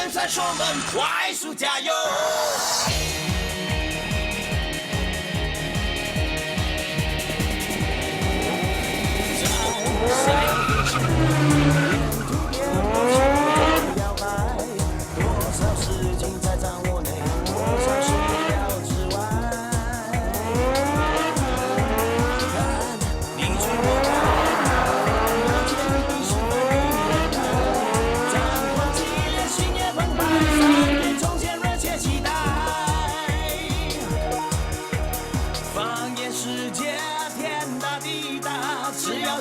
灯闪烁们快速加油！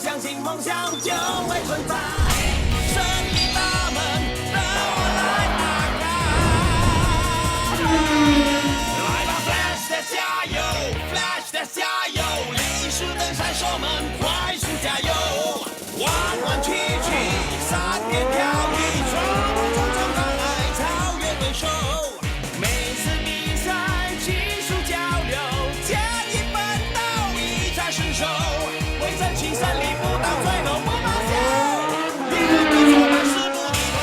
相信梦想就会存在，胜利大门等我来打开。来吧 ，Flash 的加油 ，Flash 的加油，历史灯闪烁们快速加油，弯弯曲曲，三边跳跃，闯冲冲障碍，超越对手。每次比赛技术交流，建议奋斗，一战身手。争取胜利不到最后不罢休，别对错办事不低头。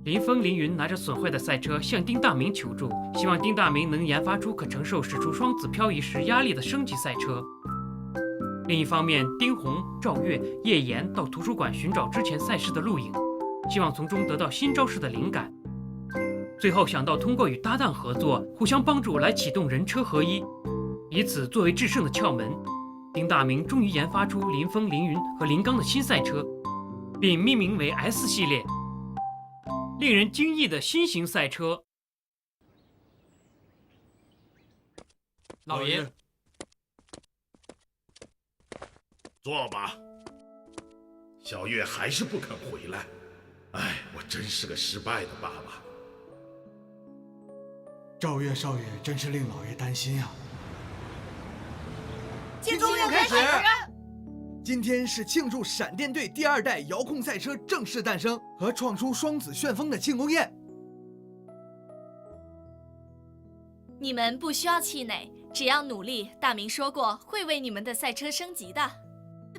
林峰、林云拿着损坏的赛车向丁大明求助，希望丁大明能研发出可承受使出双子漂移时压力的升级赛车。另一方面，丁红、赵月、叶岩到图书馆寻找之前赛事的录影，希望从中得到新招式的灵感。最后想到通过与搭档合作，互相帮助来启动人车合一，以此作为制胜的窍门。丁大明终于研发出林峰、林云和林刚的新赛车，并命名为 S 系列，令人惊异的新型赛车。老爷，坐吧。小月还是不肯回来，哎，我真是个失败的爸爸。赵月少爷真是令老爷担心啊！庆祝开始！今天是庆祝闪电队第2代遥控赛车正式诞生和创出双子旋风的庆功宴。你们不需要气馁，只要努力，大明说过会为你们的赛车升级的。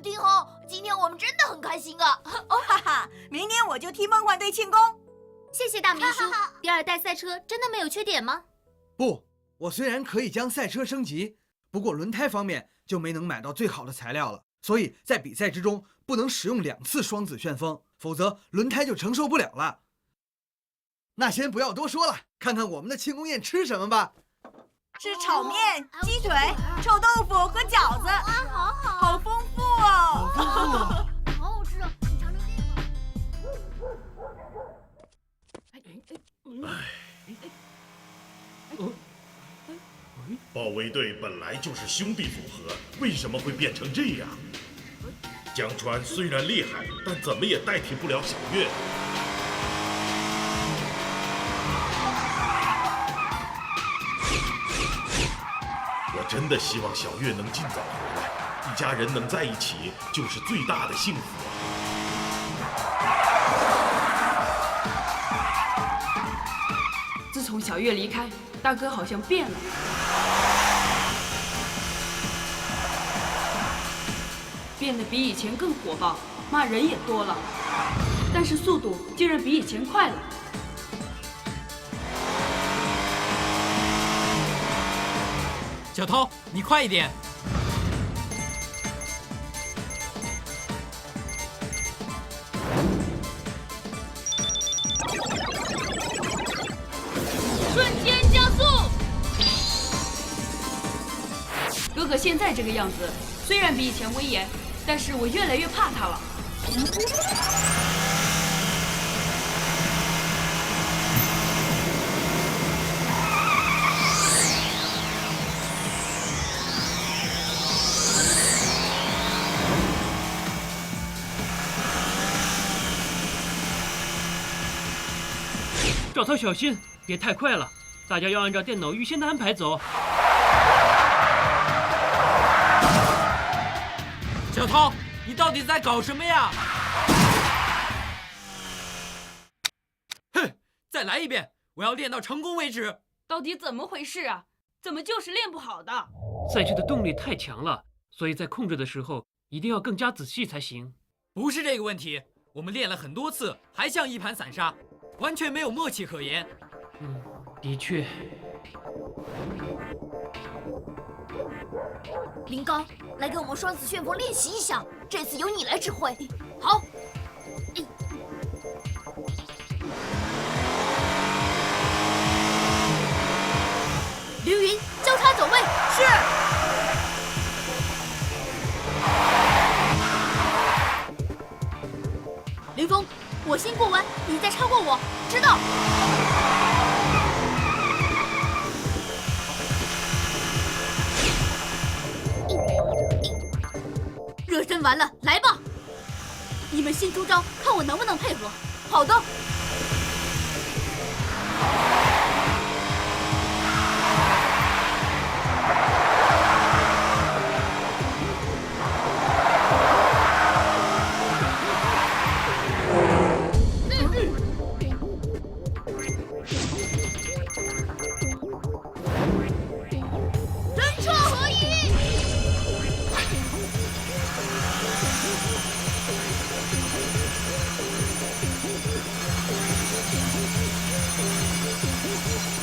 丁红，今天我们真的很开心啊！哦哈哈，明天我就替梦幻队庆功。谢谢大明叔。第2代赛车真的没有缺点吗？不，我虽然可以将赛车升级，不过轮胎方面就没能买到最好的材料了，所以在比赛之中不能使用2次双子旋风，否则轮胎就承受不了了。那先不要多说了，看看我们的庆功宴吃什么吧。是炒面、鸡腿、臭豆腐和饺子，哇，好丰富哦！好好吃啊！你尝尝这个。保卫队本来就是兄弟组合，为什么会变成这样？江川虽然厉害，但怎么也代替不了小月。我真的希望小月能尽早回来，一家人能在一起就是最大的幸福啊！自从小月离开，大哥好像变了。变得比以前更火爆，骂人也多了，但是速度竟然比以前快了。小涛，你快一点！瞬间加速！哥哥现在这个样子，虽然比以前威严，但是我越来越怕他了。赵涛小心，别太快了，大家要按照电脑预先的安排走。小涛，你到底在搞什么呀？哼，再来一遍，我要练到成功为止。到底怎么回事啊？怎么就是练不好的？赛车的动力太强了，所以在控制的时候一定要更加仔细才行。不是这个问题，我们练了很多次，还像一盘散沙，完全没有默契可言。的确。林刚，来给我们双子旋风练习一下，这次由你来指挥。好。凌云，交叉走位。是。林峰，我先过弯，你再超过我。知道。热身完了，来吧！你们先出招，看我能不能配合。好的。人车合一。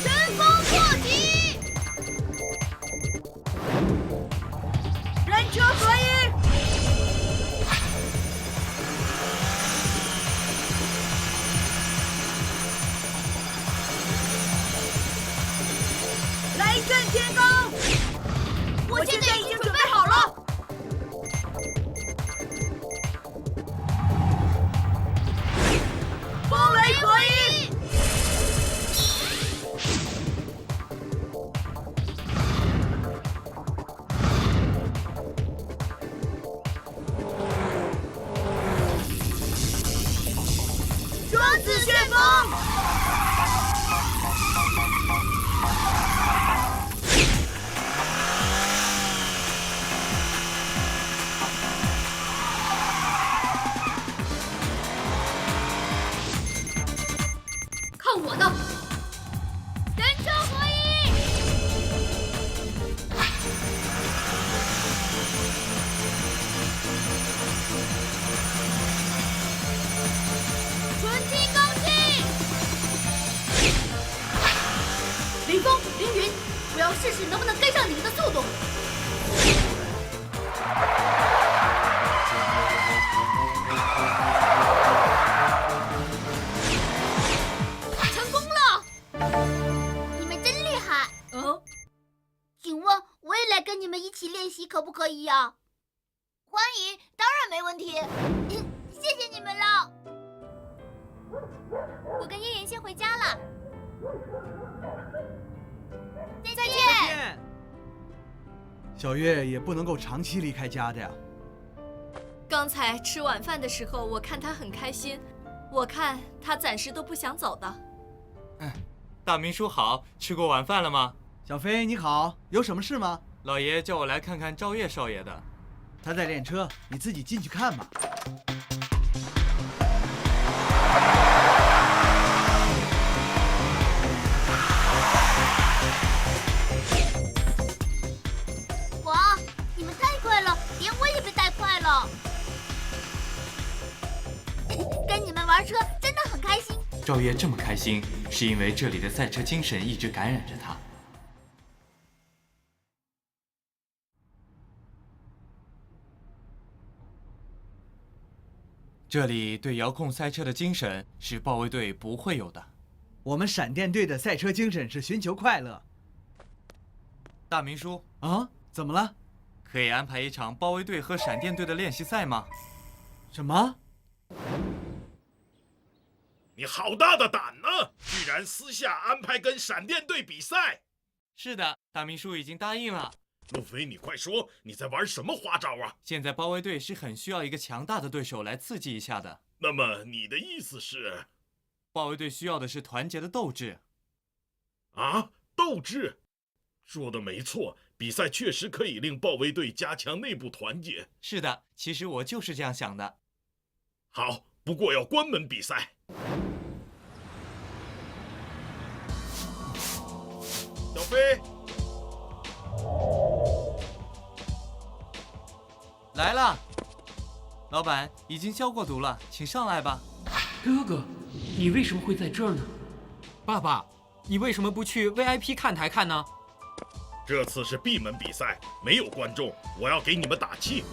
神风破击。人车合一。来阵天罡！我现在已经准备好了。风雷合一。双子旋风。看我的！人车合一！纯金刚气！林峰、凌云，我要试试能不能跟上你们的速度。成功了！你们真厉害。请问我也来跟你们一起练习可不可以呀？欢迎，当然没问题。谢谢你们了。我跟叶妍先回家了。再见。小月也不能够长期离开家的呀。刚才吃晚饭的时候，我看他很开心，我看他暂时都不想走的。大明叔好，吃过晚饭了吗？小飞你好，有什么事吗？老爷叫我来看看赵月少爷的。他在练车，你自己进去看吧。哇，你们太快了，连我也被带快了。跟你们玩车真的很开心。赵月这么开心，是因为这里的赛车精神一直感染着他。这里对遥控赛车的精神是豹卫队不会有的。我们闪电队的赛车精神是寻求快乐。大明叔啊，怎么了？可以安排一场豹卫队和闪电队的练习赛吗？什么？你好大的胆呢！居然私下安排跟闪电队比赛！是的，大明叔已经答应了。路飞，你快说，你在玩什么花招啊？现在豹卫队是很需要一个强大的对手来刺激一下的。那么你的意思是，豹卫队需要的是团结的斗志。啊，斗志？说的没错，比赛确实可以令豹卫队加强内部团结。是的，其实我就是这样想的。好，不过要关门比赛。小飞，来了，老板已经消过毒了，请上来吧。哥哥，你为什么会在这儿呢？爸爸，你为什么不去 VIP 看台看呢？这次是闭门比赛，没有观众，我要给你们打气。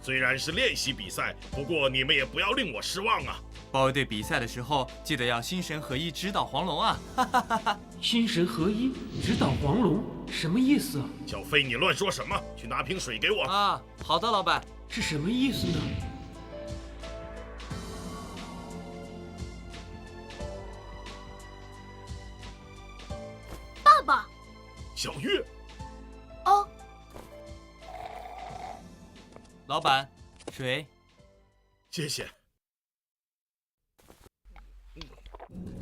虽然是练习比赛，不过你们也不要令我失望啊！豹卫队比赛的时候，记得要心神合一，直捣黄龙啊！哈哈哈哈！心神合一，直捣黄龙，什么意思啊？小飞，你乱说什么？去拿瓶水给我。啊，好的，老板。是什么意思呢？爸爸。小月。哦。老板，水。谢谢。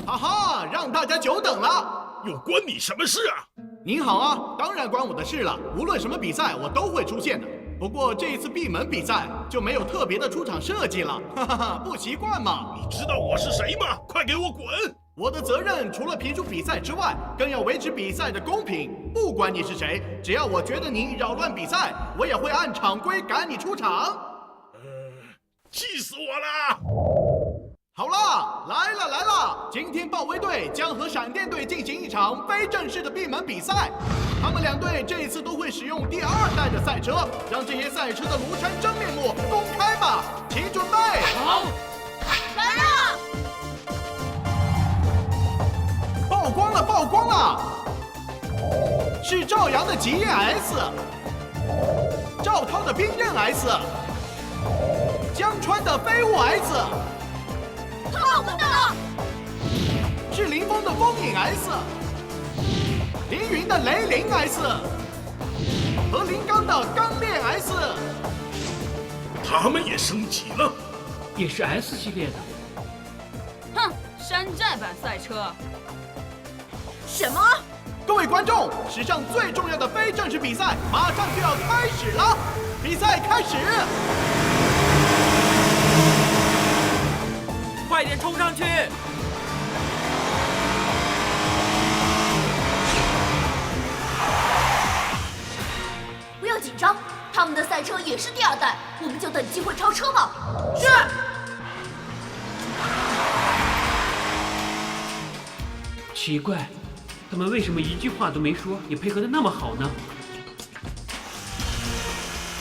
哈哈，让大家久等了。又关你什么事啊？您好啊，当然关我的事了。无论什么比赛，我都会出现的。不过这一次闭门比赛就没有特别的出场设计了，哈哈哈，不习惯嘛。你知道我是谁吗？快给我滚！我的责任除了评出比赛之外，更要维持比赛的公平。不管你是谁，只要我觉得你扰乱比赛，我也会按常规赶你出场。气死我了！好了，来了！今天豹威队将和闪电队进行一场非正式的闭门比赛。他们两队这一次都会使用第2代的赛车，让这些赛车的庐山真面目公开吧！请准备。好，来了！曝光了！是赵阳的极焰 S， 赵涛的冰刃 S， 江川的飞雾 S。我们的是林峰的风影 S， 凌云的雷凌 S， 和林刚的钢炼 S。他们也升级了，也是 S 系列的。哼，山寨版赛车。什么？各位观众，史上最重要的非正式比赛马上就要开始了！比赛开始！快点冲上去！不要紧张，他们的赛车也是第2代，我们就等机会超车嘛。是。奇怪，他们为什么一句话都没说，也配合得那么好呢？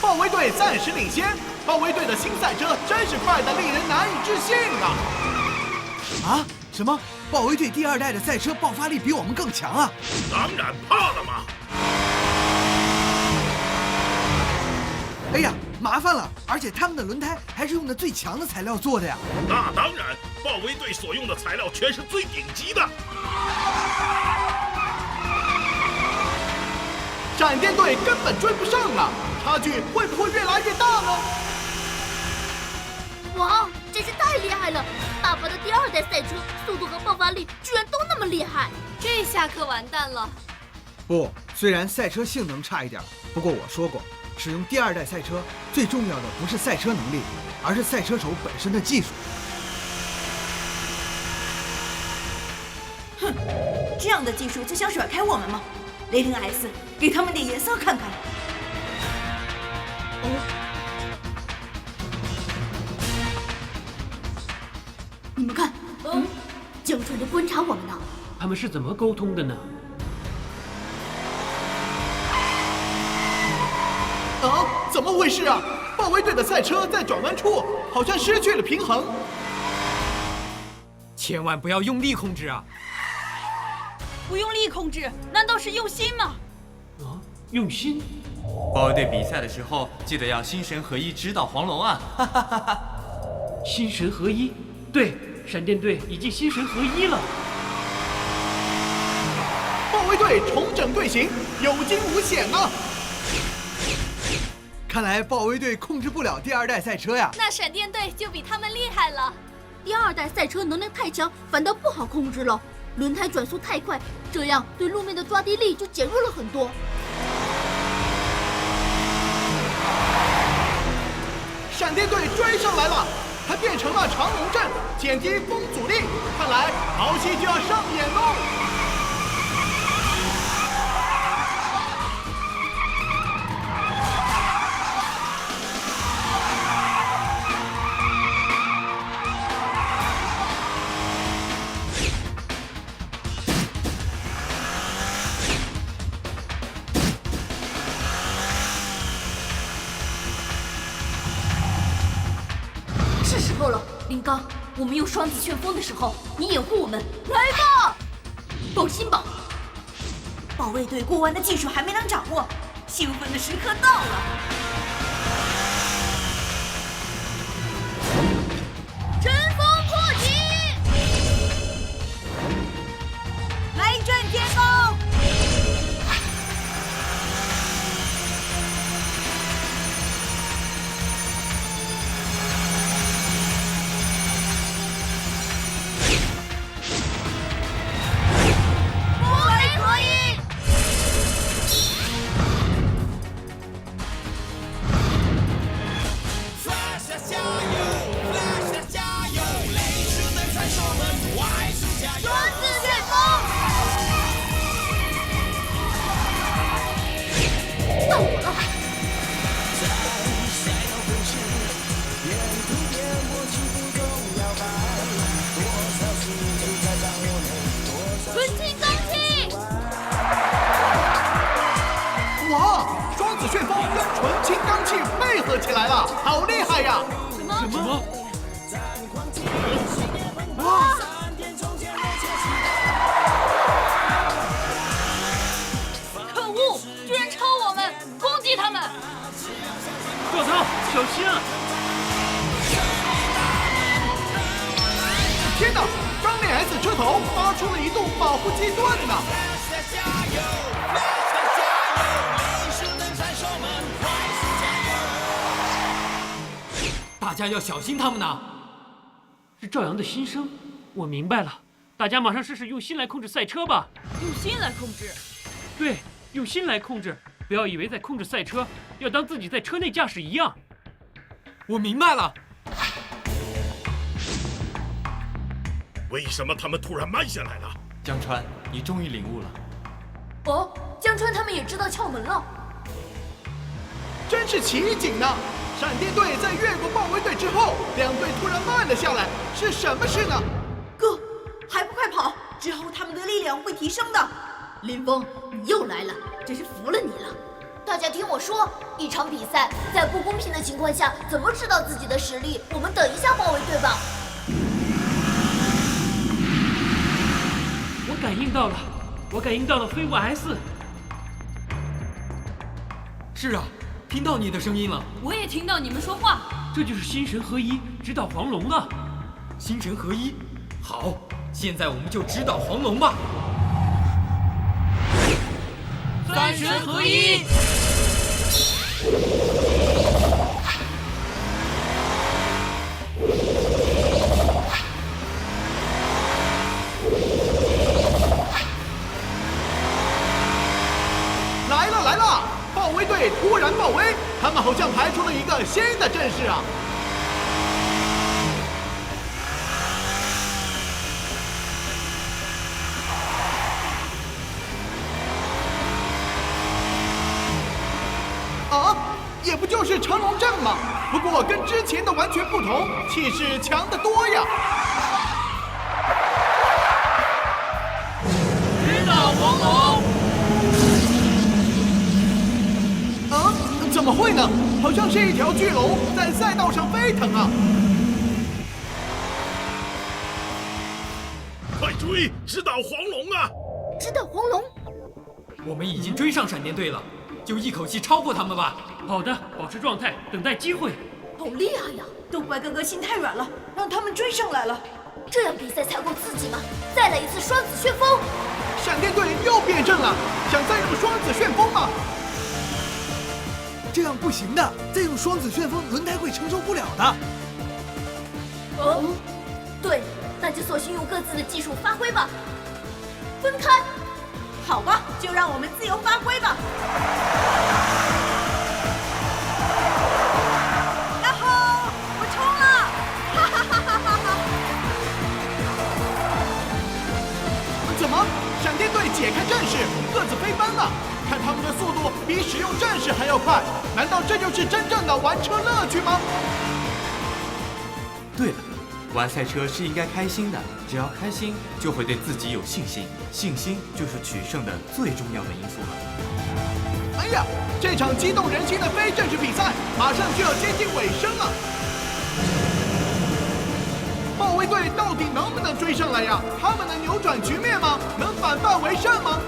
豹威队暂时领先，豹威队的新赛车真是快得令人难以置信啊！啊？什么？豹威队第2代的赛车爆发力比我们更强啊？当然怕了嘛！哎呀，麻烦了！而且他们的轮胎还是用的最强的材料做的呀。那当然，豹威队所用的材料全是最顶级的。闪电队根本追不上了，差距会不会越来越大呢？哇，真是太厉害了！爸爸的第2代赛车速度和爆发力居然都那么厉害，这下可完蛋了。不，虽然赛车性能差一点，不过我说过，使用第2代赛车最重要的不是赛车能力，而是赛车手本身的技术。哼，这样的技术就想甩开我们吗？雷霆 S， 给他们点颜色看看。你们看，江川在观察我们呢。他们是怎么沟通的呢？啊，怎么回事啊？豹威队的赛车在转弯处好像失去了平衡。千万不要用力控制啊！不用力控制，难道是用心吗？啊，用心？豹卫队比赛的时候，记得要心神合一，直捣黄龙啊！哈哈哈哈！心神合一，对，闪电队已经心神合一了。豹威队重整队形，有惊无险啊！看来豹威队控制不了第2代赛车呀。那闪电队就比他们厉害了。第2代赛车能量太强，反倒不好控制了。轮胎转速太快，这样对路面的抓地力就减弱了很多。闪电队追上来了，它变成了长龙阵，减低风阻力。看来好戏就要上演喽！我们用双子旋风的时候，你掩护我们。来吧，放心吧。保卫队过弯的技术还没能掌握，兴奋的时刻到了。阵风破体，来阵天罡。起来了，好厉害呀！什么？哇！可恶！居然超我们，攻击他们！赵涛，小心啊！天哪！钢链 S 车头发出了一度保护机盾呢！大家要小心他们呢。是赵阳的心声，我明白了。大家马上试试用心来控制赛车吧。用心来控制。对，用心来控制。不要以为在控制赛车，要当自己在车内驾驶一样。我明白了。为什么他们突然慢下来了？江川，你终于领悟了。哦，江川他们也知道窍门了。真是奇景呢！闪电队在越过豹威队之后，两队突然慢了下来，是什么事呢？哥，还不快跑！之后他们的力量会提升的。林峰，你又来了，真是服了你了。大家听我说，一场比赛在不公平的情况下，怎么知道自己的实力？我们等一下豹威队吧。我感应到了飞物 S。是啊，听到你的声音了。我也听到你们说话。这就是心神合一，指导黄龙了。心神合一，好，现在我们就指导黄龙吧。三神合一。来了！豹威队突然暴威，他们好像排出了一个新的阵势啊！啊，也不就是成龙阵嘛，不过跟之前的完全不同，气势强得多呀！指导黄龙。怎么会呢？好像是一条巨龙在赛道上飞腾啊！快追，直捣黄龙啊！直捣黄龙！我们已经追上闪电队了，就一口气超过他们吧。好的，保持状态，等待机会。好厉害呀！都怪哥哥心太软了，让他们追上来了。这样比赛才够刺激吗？再来一次双子旋风！闪电队又变阵了，想再用双子旋风吗？这样不行的，再用双子旋风，轮胎会承受不了的。对，那就索性用各自的技术发挥吧。分开，好吧，就让我们自由发挥吧。呀吼！我冲了！哈哈哈哈哈哈！怎么？闪电队解开阵势，各自飞奔了？看他们的速度比使用阵势还要快，难道这就是真正的玩车乐趣吗？对了，玩赛车是应该开心的，只要开心，就会对自己有信心，信心就是取胜的最重要的因素了。哎呀，这场激动人心的非正式比赛马上就要接近尾声了。豹威卫队到底能不能追上来呀？他们能扭转局面吗？能反败为胜吗？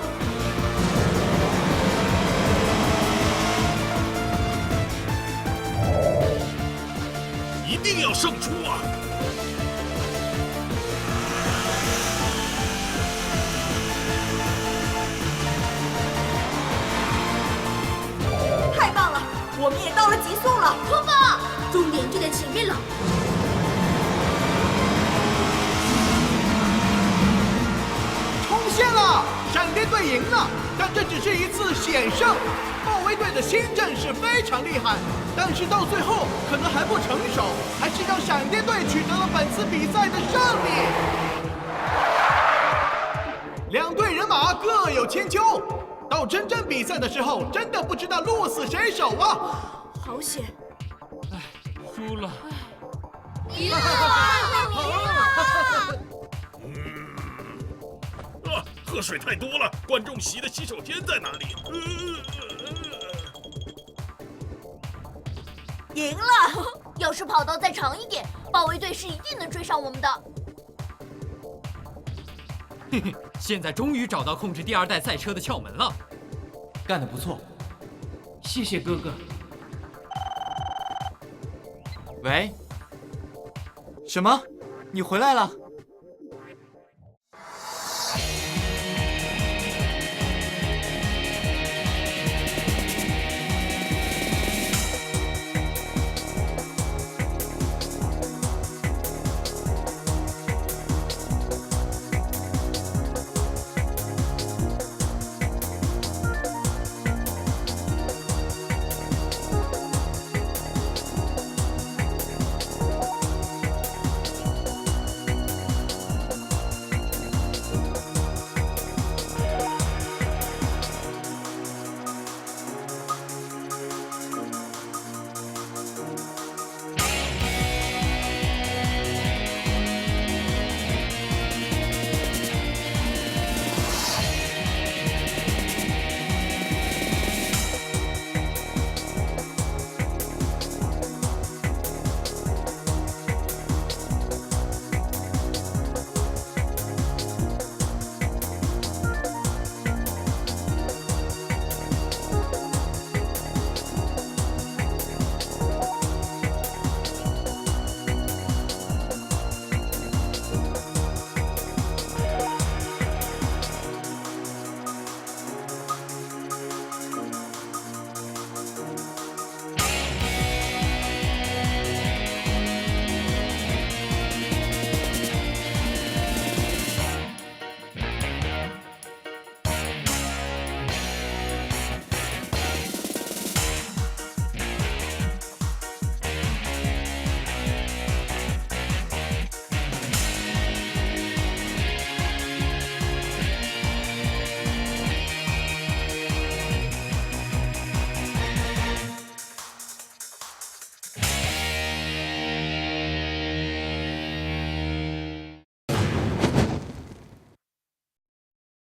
一定要胜出啊！太棒了，我们也到了极速了，出发！终点就在前面了。冲线了！闪电队赢了，但这只是一次险胜。豹威队的新阵势非常厉害，但是到最后可能还不成熟，还是让闪电队取得了本次比赛的胜利。两队人马各有千秋，到真正比赛的时候，真的不知道鹿死谁手啊！好险！输了。赢了！喝水太多了，观众席的洗手间在哪里？赢了！要是跑道再长一点，豹威队是一定能追上我们的。嘿嘿，现在终于找到控制第二代赛车的窍门了。干得不错。谢谢哥哥。喂？什么？你回来了？